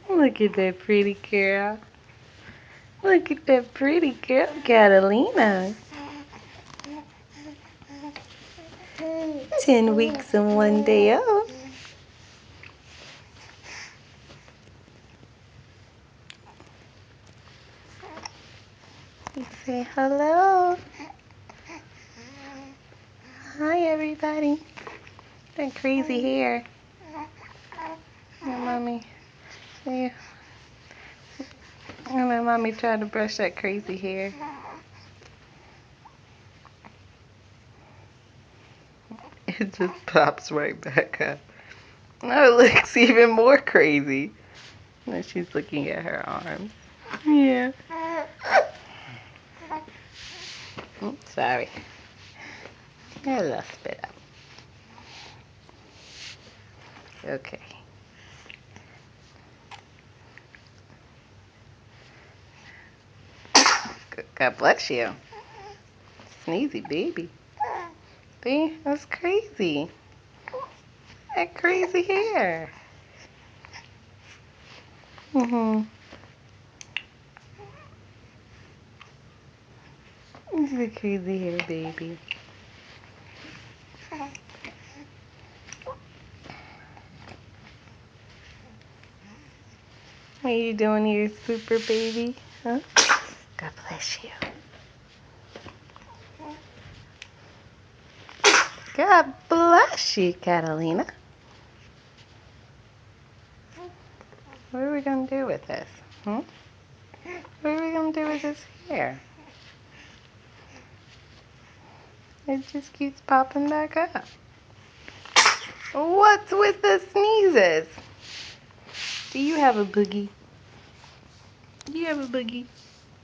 Look at that pretty girl. Look at that pretty girl, Catalina. 10 weeks and 1 day old. Say hello. Hi, everybody. That crazy hair. Your mommy. Yeah. And my mommy tried to brush that crazy hair. It just pops right back up. Now it looks even more crazy. Now she's looking at her arms. Yeah. Sorry. A little spit up. Okay. God bless you. Sneezy baby. See, that's crazy. That crazy hair. Mhm. It's a crazy hair, baby. What are you doing here, super baby? Huh? God bless you. God bless you, Catalina. What are we going to do with this? Hmm? What are we going to do with this hair? It just keeps popping back up. What's with the sneezes? Do you have a boogie? Do you have a boogie?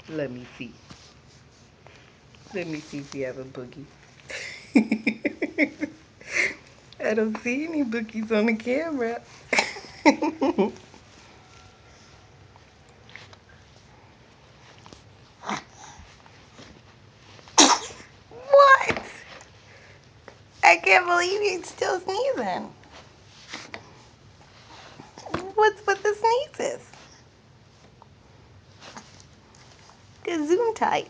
Let me see. Let me see if you have a boogie. I don't see any boogies on the camera. What? I can't believe you're still sneezing. What's with the sneezes? Zoom tight.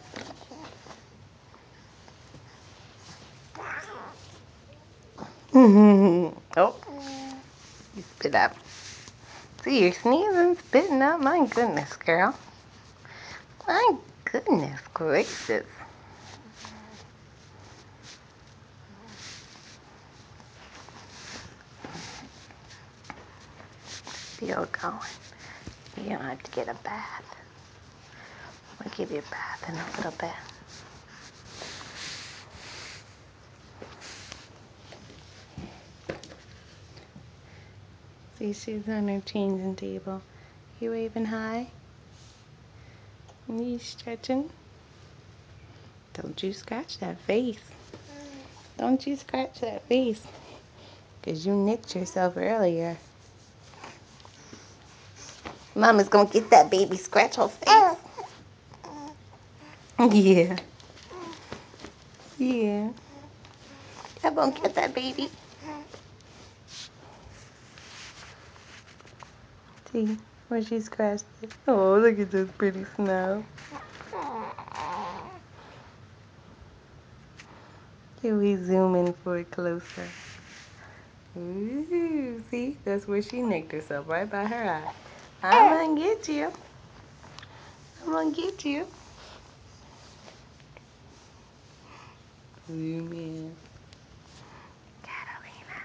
Oh, you spit up. See, you're sneezing, spitting up. My goodness, girl. My goodness gracious. Still going. You don't have to get a bath. I'll give you a bath in a little bit. See, she's on her changing table. You waving hi? You stretching? Don't you scratch that face. Don't you scratch that face. Because you nicked yourself earlier. Mama's going to get that baby scratch her face. Yeah. Yeah. I'm going to get that baby. See where she scratched it. Oh, look at this pretty snow. Can we zoom in for it closer? Ooh, see? That's where she nicked herself, right by her eye. I'm going to get you. I'm going to get you. Zoom in. Catalina.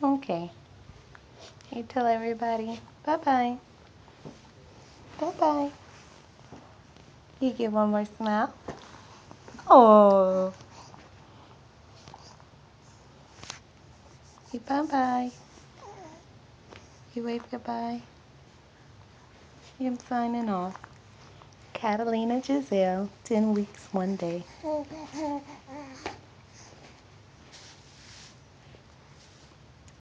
Okay. You tell everybody bye-bye. Bye-bye. You give one more smile. Oh. You bye-bye. You wave goodbye. I'm signing off. Catalina Giselle, 10 weeks, 1 day.